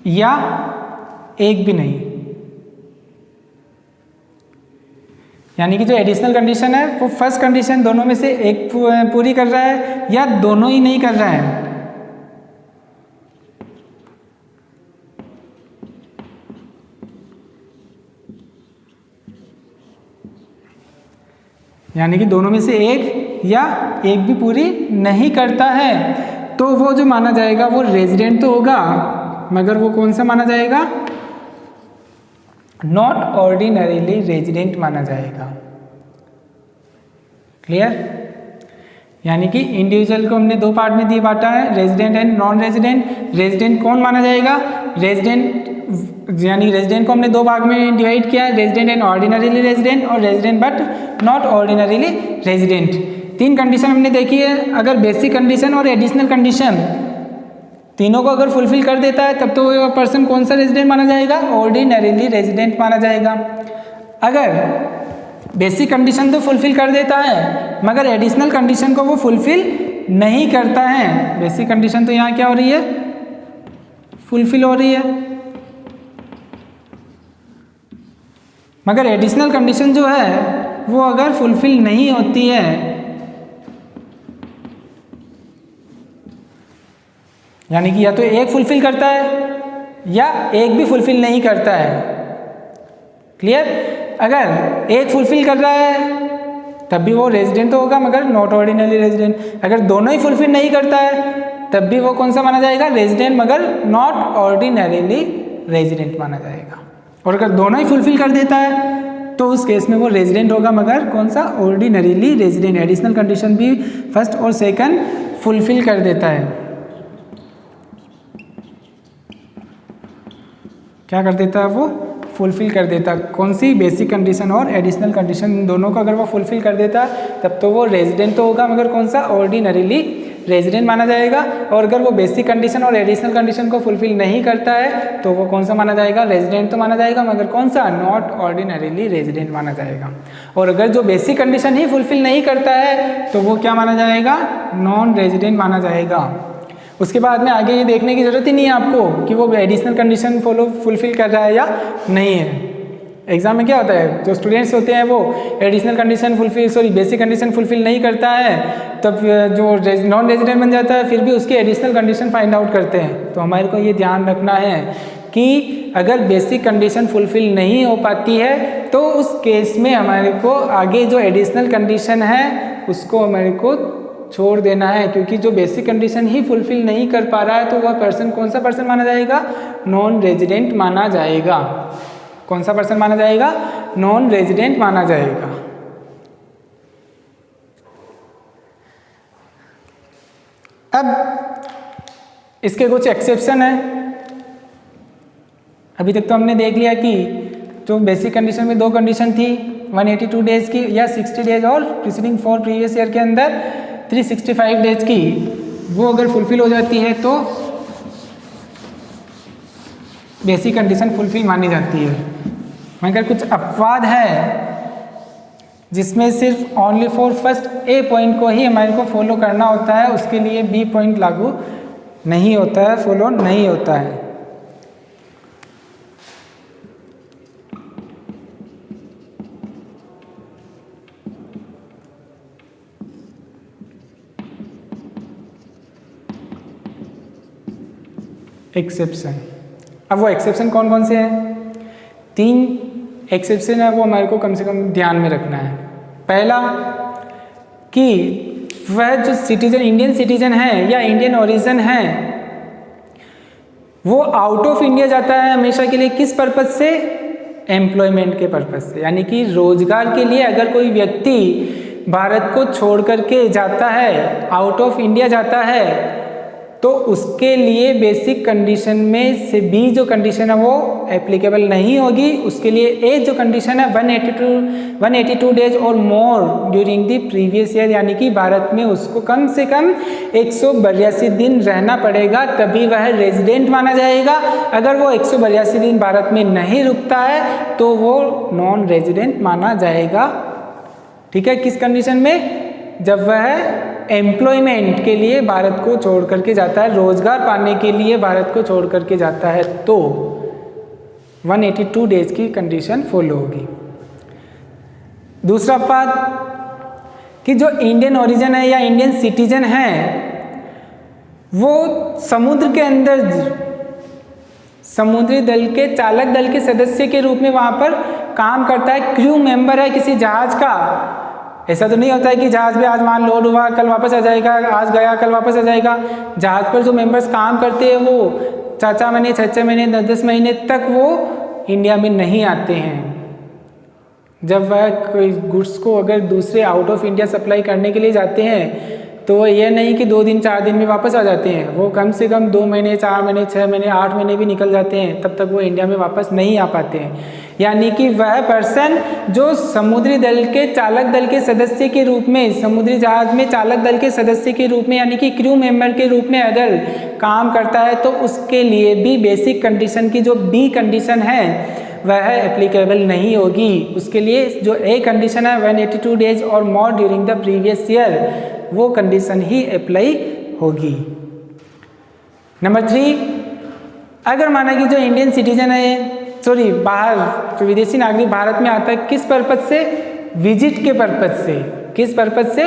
या एक भी नहीं, यानी कि जो एडिशनल कंडीशन है वो फर्स्ट कंडीशन दोनों में से एक पूरी कर रहा है या दोनों ही नहीं कर रहा है। यानी कि दोनों में से एक या एक भी पूरी नहीं करता है तो वो जो माना जाएगा वो रेजिडेंट तो होगा, मगर वो कौन सा माना जाएगा, नॉट ऑर्डिनरीली रेजिडेंट माना जाएगा। क्लियर? यानी कि इंडिविजुअल को हमने दो पार्ट में दिए बांटा है, resident and non resident. Resident कौन माना जाएगा, रेजिडेंट यानी रेजिडेंट को हमने दो भाग में डिवाइड किया है, रेजिडेंट एंड ऑर्डिनरीली रेजिडेंट और resident but not ordinarily resident. तीन कंडीशन हमने देखी है। अगर बेसिक कंडीशन और एडिशनल कंडीशन तीनों को अगर फुलफिल कर देता है तब तो वो पर्सन कौन सा रेजिडेंट माना जाएगा, ऑर्डिनरीली रेजिडेंट माना जाएगा। अगर बेसिक कंडीशन तो फुलफिल कर देता है मगर एडिशनल कंडीशन को वो फुलफिल नहीं करता है, बेसिक कंडीशन तो यहाँ क्या हो रही है, फुलफिल हो रही है, मगर एडिशनल कंडीशन जो है वो अगर फुलफिल नहीं होती है, यानी कि या तो एक फुलफिल करता है या एक भी फुलफिल नहीं करता है। क्लियर? अगर एक फुलफिल कर रहा है तब भी वो रेजिडेंट तो होगा मगर नॉट ऑर्डिनरी रेजिडेंट। अगर दोनों ही फुलफिल नहीं करता है तब भी वो कौन सा माना जाएगा, रेजिडेंट मगर नॉट ऑर्डिनरीली रेजिडेंट माना जाएगा। और अगर दोनों ही फुलफिल कर देता है तो उस केस में वो रेजिडेंट होगा मगर कौन सा, ऑर्डिनरीली रेजिडेंट। एडिशनल कंडीशन भी फर्स्ट और सेकंड फुलफिल कर देता है। क्या कर देता है वो, फुलफिल कर देता है। कौन सी, बेसिक कंडीशन और एडिशनल कंडीशन दोनों को अगर वो फुलफिल कर देता है तब तो वो रेजिडेंट तो होगा मगर कौन सा, ऑर्डिनरीली रेजिडेंट माना जाएगा। और अगर वो बेसिक कंडीशन और एडिशनल कंडीशन को फुलफिल नहीं करता है तो वो कौन सा माना जाएगा, रेजिडेंट तो माना जाएगा मगर कौन सा, नॉट ऑर्डिनरीली रेजिडेंट माना जाएगा। और अगर जो बेसिक कंडीशन ही फुलफिल नहीं करता है तो वो क्या माना जाएगा, नॉन रेजिडेंट माना जाएगा। उसके बाद में आगे ये देखने की ज़रूरत ही नहीं है आपको कि वो एडिशनल कंडीशन फुलफिल कर रहा है या नहीं है। एग्जाम में क्या होता है, जो स्टूडेंट्स होते हैं वो additional condition basic condition fulfil नहीं करता है, तब जो नॉन रेजिडेंट बन जाता है, फिर भी उसकी एडिशनल कंडीशन फाइंड आउट करते हैं। तो हमारे को ये ध्यान रखना है कि अगर बेसिक कंडीशन फुलफिल नहीं हो पाती है तो उस केस में हमारे को आगे जो एडिशनल कंडीशन है उसको हमारे को छोड़ देना है, क्योंकि जो बेसिक कंडीशन ही फुलफिल नहीं कर पा रहा है तो वह पर्सन कौन सा पर्सन माना जाएगा? नॉन रेजिडेंट माना जाएगा। कौन सा पर्सन माना जाएगा? नॉन रेजिडेंट माना जाएगा। अब इसके कुछ एक्सेप्शन है। अभी तक तो हमने देख लिया कि जो बेसिक कंडीशन में दो कंडीशन थी 182 डेज की या 60 डेज और प्रीसीडिंग 4 प्रीवियस ईयर के अंदर 365 डेज की, वो अगर फुलफिल हो जाती है तो बेसिक कंडीशन फुलफिल मानी जाती है। मगर कुछ अपवाद है जिसमें सिर्फ only for first A point को ही हमारे को फॉलो करना होता है, उसके लिए बी पॉइंट लागू नहीं होता है, फॉलो नहीं होता है। एक्सेप्शन, अब वो एक्सेप्शन कौन कौन से हैं? 3 एक्सेप्शन है, वो हमारे को कम से कम ध्यान में रखना है। पहला कि वह जो सिटीजन, इंडियन सिटीजन है या इंडियन ओरिजिन है, वो आउट ऑफ इंडिया जाता है हमेशा के लिए। किस पर्पज से? एम्प्लॉयमेंट के पर्पज से, यानी कि रोजगार के लिए अगर कोई व्यक्ति भारत को छोड़ करके जाता है, आउट ऑफ इंडिया जाता है, तो उसके लिए बेसिक कंडीशन में से बी जो कंडीशन है वो एप्लीकेबल नहीं होगी। उसके लिए ए जो कंडीशन है 182 डेज और more during the previous year, यानी कि भारत में उसको कम से कम 182 दिन रहना पड़ेगा, तभी वह रेजिडेंट माना जाएगा। अगर वो 182 दिन भारत में नहीं रुकता है तो वो नॉन रेजिडेंट माना जाएगा। ठीक है, किस कंडीशन में? जब वह एम्प्लॉयमेंट के लिए भारत को छोड़ करके जाता है, रोजगार पाने के लिए भारत को छोड़ करके जाता है, तो 182 डेज की कंडीशन फॉलो होगी। दूसरा बात कि जो इंडियन ओरिजिन है या इंडियन सिटीजन है, वो समुद्र के अंदर समुद्री दल के चालक दल के सदस्य के रूप में वहां पर काम करता है, क्रू मेंबर है किसी जहाज का। ऐसा तो नहीं होता है कि जहाज में आज मान लोड हुआ कल वापस आ जाएगा, आज गया कल वापस आ जाएगा। जहाज पर जो मेंबर्स काम करते हैं वो 4 महीने 6 महीने 10 महीने तक वो इंडिया में नहीं आते हैं। जब वह कोई गुड्स को अगर दूसरे आउट ऑफ इंडिया सप्लाई करने के लिए जाते हैं तो ये नहीं कि 2 दिन 4 दिन में वापस आ जाते हैं, वो कम से कम 2 महीने 4 महीने 6 महीने 8 महीने भी निकल जाते हैं, तब तक वो इंडिया में वापस नहीं आ पाते हैं। यानी कि वह पर्सन जो समुद्री दल के चालक दल के सदस्य के रूप में, समुद्री जहाज में चालक दल के सदस्य के रूप में, यानी कि क्रू मेंबर के रूप में अगर काम करता है तो उसके लिए भी बेसिक कंडीशन की जो बी कंडीशन है वह एप्लीकेबल नहीं होगी। उसके लिए जो ए कंडीशन है 182 डेज और more during the previous year, वो कंडीशन ही अप्लाई होगी। नंबर 3, अगर माना कि जो इंडियन सिटीजन है, बाहर जो विदेशी नागरिक भारत में आता है, किस पर्पज से? विजिट के पर्पज से। किस पर्पज से?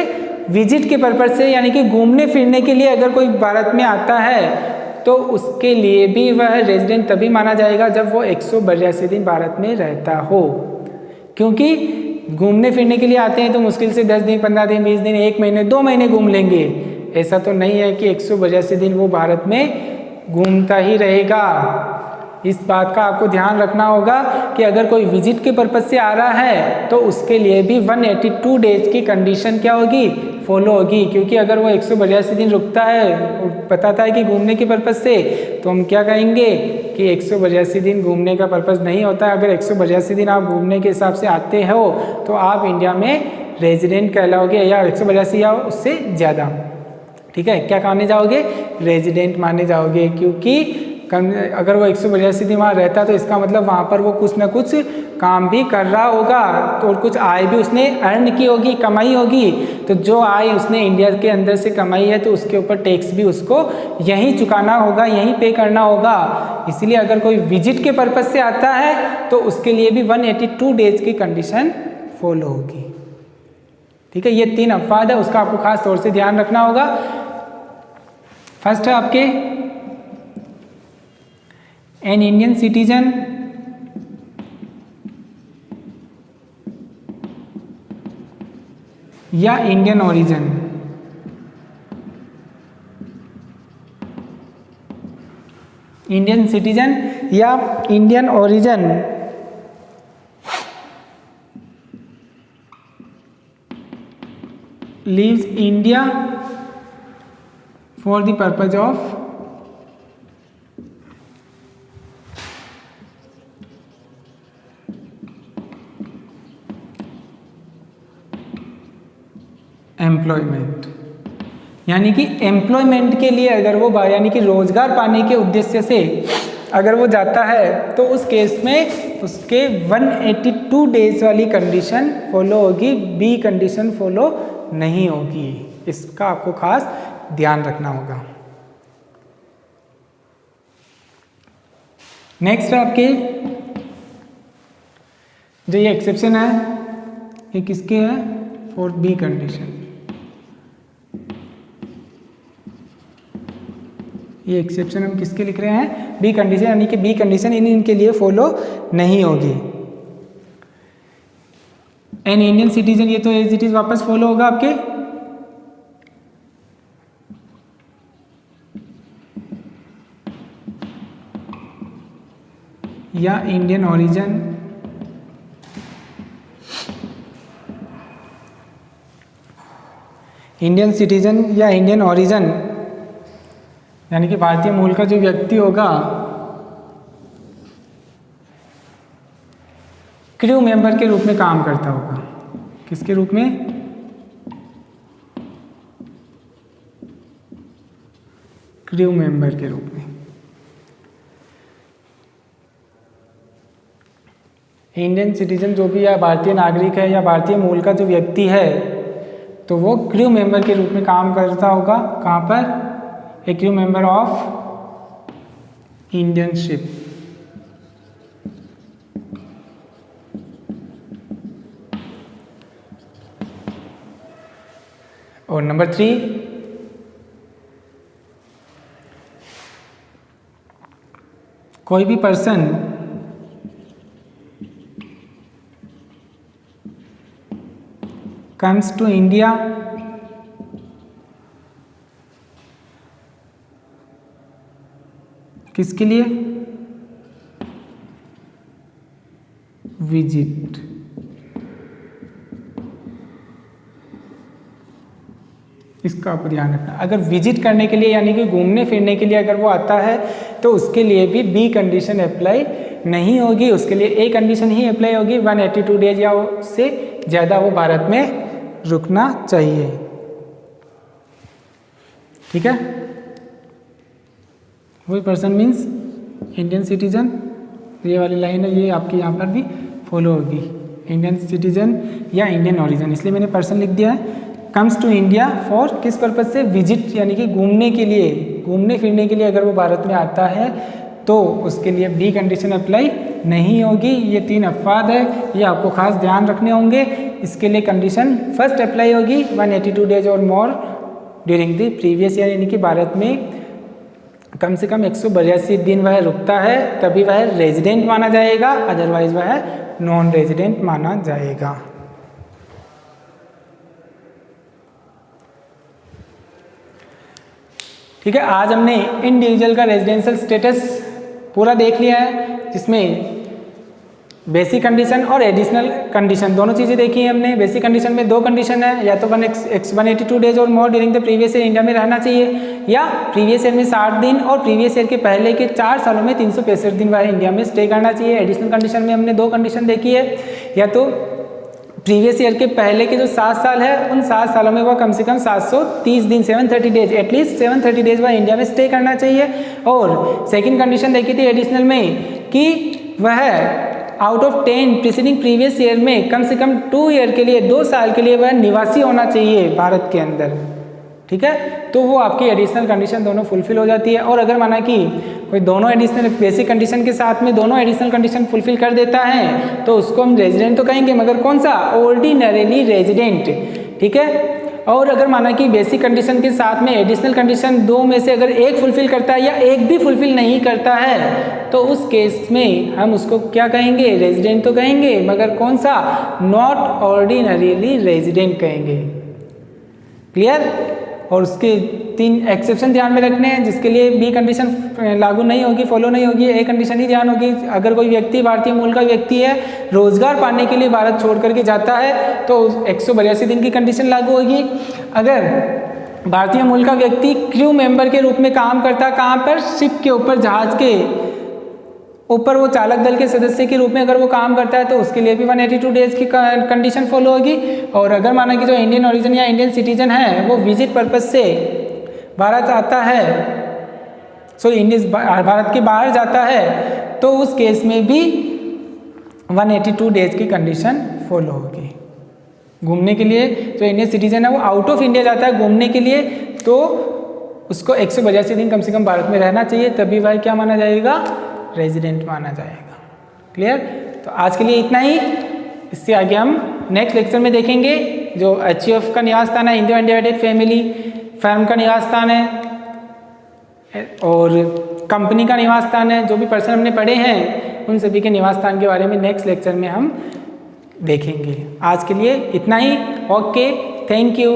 विजिट के पर्पज से, यानी कि घूमने फिरने के लिए अगर कोई भारत में आता है तो उसके लिए भी वह रेजिडेंट तभी माना जाएगा जब वो 182 दिन भारत में रहता हो। क्योंकि घूमने फिरने के लिए आते हैं तो मुश्किल से 10 दिन 15 दिन 20 दिन 1 महीने 2 महीने घूम लेंगे। ऐसा तो नहीं है कि 182 दिन वो भारत में घूमता ही रहेगा। इस बात का आपको ध्यान रखना होगा कि अगर कोई विजिट के पर्पज से आ रहा है तो उसके लिए भी 182 डेज की कंडीशन क्या होगी? फॉलो होगी। क्योंकि अगर वो 182 दिन रुकता है, बताता है कि घूमने के पर्पज से, तो हम क्या कहेंगे कि 182 दिन घूमने का पर्पज नहीं होता। अगर 182 दिन आप घूमने के हिसाब से आते हो तो आप इंडिया में रेजिडेंट कहलाओगे, या 182 या उससे ज़्यादा। ठीक है, क्या माने जाओगे? रेजिडेंट माने जाओगे। क्योंकि अगर वो 182 दिन वहाँ रहता तो इसका मतलब वहाँ पर वो कुछ ना कुछ काम भी कर रहा होगा, तो और कुछ आय भी उसने अर्न की होगी, कमाई होगी। तो जो आय उसने इंडिया के अंदर से कमाई है तो उसके ऊपर टैक्स भी उसको यहीं चुकाना होगा, यहीं पे करना होगा। इसलिए अगर कोई विजिट के पर्पज से आता है तो उसके लिए भी 182 डेज की कंडीशन फॉलो होगी। ठीक है, ये 3 अपवाद है, उसका आपको खास तौर से ध्यान रखना होगा। फर्स्ट है आपके एन इंडियन सिटीजन या इंडियन ओरिजिन। इंडियन सिटीजन या Indian origin leaves India for the purpose of employment, यानी कि एम्प्लॉयमेंट के लिए अगर वो यानी कि रोजगार पाने के उद्देश्य से अगर वो जाता है तो उस केस में उसके 182 डेज वाली कंडीशन फॉलो होगी, बी कंडीशन फॉलो नहीं होगी। इसका आपको खास ध्यान रखना होगा। नेक्स्ट आपके जो ये एक्सेप्शन है ये किसके है? For B condition. ये एक्सेप्शन हम किसके लिख रहे हैं? बी कंडीशन, यानी कि बी कंडीशन इनके लिए फॉलो नहीं होगी। एन इंडियन सिटीजन, ये तो एज इट इज वापस फॉलो होगा आपके। या इंडियन ओरिजिन, इंडियन सिटीजन या इंडियन ओरिजिन, यानी कि भारतीय मूल का जो व्यक्ति होगा क्रू मेंबर के रूप में काम करता होगा। किसके रूप में? क्रू मेंबर के रूप में। इंडियन सिटीजन जो भी या भारतीय नागरिक है या भारतीय मूल का जो व्यक्ति है तो वो क्रू मेंबर के रूप में काम करता होगा। कहाँ पर? A crew member of Indian ship. और नंबर 3, कोई भी पर्सन comes to India किसके लिए? विजिट। इसका आप ध्यान रखना। अगर विजिट करने के लिए यानी कि घूमने फिरने के लिए अगर वो आता है तो उसके लिए भी बी कंडीशन अप्लाई नहीं होगी। उसके लिए ए कंडीशन ही अप्लाई होगी, 182 डेज या उससे ज़्यादा वो भारत में रुकना चाहिए। ठीक है, वही पर्सन मीन्स इंडियन सिटीजन। ये वाली लाइन है, ये आपके यहाँ पर भी फॉलो होगी, इंडियन सिटीजन या इंडियन ओरिजिन। इसलिए मैंने पर्सन लिख दिया है। कम्स टू इंडिया फॉर किस पर्पज से? विजिट, यानी कि घूमने के लिए, घूमने फिरने के लिए अगर वो भारत में आता है तो उसके लिए बी कंडीशन अप्लाई नहीं होगी। ये 3 अपवाद है, ये आपको खास ध्यान रखने होंगे। इसके लिए कंडीशन फर्स्ट अप्लाई होगी 182 डेज और more during the previous year, यानी कि भारत में कम से कम 182 दिन वह रुकता है तभी वह रेजिडेंट माना जाएगा, अदरवाइज वह नॉन रेजिडेंट माना जाएगा। ठीक है, आज हमने इंडिविजुअल का रेजिडेंशियल स्टेटस पूरा देख लिया है, जिसमें बेसिक कंडीशन और एडिशनल कंडीशन दोनों चीज़ें देखी हैं हमने। बेसिक कंडीशन में 2 कंडीशन है, या तो 182 डेज और more during the previous year India में रहना चाहिए, या प्रीवियस ईयर में 60 दिन और प्रीवियस ईयर के पहले के 4 सालों में 365 दिन वह इंडिया में स्टे करना चाहिए। एडिशनल कंडीशन में हमने 2 कंडीशन देखी है, या तो प्रीवियस ईयर के पहले के जो 7 साल है उन 7 सालों में वह कम से कम 730 दिन 730 डेज एटलीस्ट 730 डेज वह इंडिया में स्टे करना चाहिए। और सेकंड कंडीशन देखी थी एडिशनल में कि वह out of 10 preceding previous year में कम से कम 2 ईयर के लिए 2 साल के लिए वह निवासी होना चाहिए भारत के अंदर। ठीक है, तो वो आपकी एडिशनल कंडीशन दोनों फुलफिल हो जाती है। और अगर माना कि कोई दोनों एडिशनल बेसिक कंडीशन के साथ में दोनों एडिशनल कंडीशन फुलफिल कर देता है तो उसको हम रेजिडेंट तो कहेंगे, मगर कौन सा? Ordinarily resident. ठीक है, और अगर माना कि बेसिक कंडीशन के साथ में एडिशनल कंडीशन 2 में से अगर एक फुलफिल करता है या एक भी फुलफिल नहीं करता है तो उस केस में हम उसको क्या कहेंगे? रेजिडेंट तो कहेंगे, मगर कौन सा? नॉट ऑर्डिनरीली रेजिडेंट कहेंगे। क्लियर? और उसके 3 एक्सेप्शन ध्यान में रखने हैं, जिसके लिए बी कंडीशन लागू नहीं होगी, फॉलो नहीं होगी, ए कंडीशन ही ध्यान होगी। अगर कोई व्यक्ति भारतीय मूल का व्यक्ति है, रोजगार पाने के लिए भारत छोड़ करके जाता है तो 182 दिन की कंडीशन लागू होगी। अगर भारतीय मूल का व्यक्ति क्रू मेंबर के रूप में काम करता है, कहाँ पर, शिप के ऊपर, जहाज के ऊपर, वो चालक दल के सदस्य के रूप में अगर वो काम करता है तो उसके लिए भी 182 डेज की कंडीशन फॉलो होगी। और अगर माना कि जो इंडियन ओरिजिन या इंडियन सिटीजन है वो विजिट पर्पज से भारत आता है, भारत के बाहर जाता है, तो उस केस में भी 182 डेज की कंडीशन फॉलो होगी। घूमने के लिए जो इंडियन सिटीजन है वो आउट ऑफ इंडिया जाता है घूमने के लिए, तो उसको 182 दिन कम से कम भारत में रहना चाहिए, तभी वह क्या माना जाएगा, रेजिडेंट माना जाएगा। क्लियर? तो आज के लिए इतना ही। इससे आगे हम नेक्स्ट लेक्चर में देखेंगे जो HUF का निवास स्थान है, इंडो अनडिवाइडेड फैमिली फर्म का निवास स्थान है, और कंपनी का निवास स्थान है, जो भी पर्सन हमने पढ़े हैं उन सभी के निवास स्थान के बारे में नेक्स्ट लेक्चर में हम देखेंगे। आज के लिए इतना ही। Okay, thank you.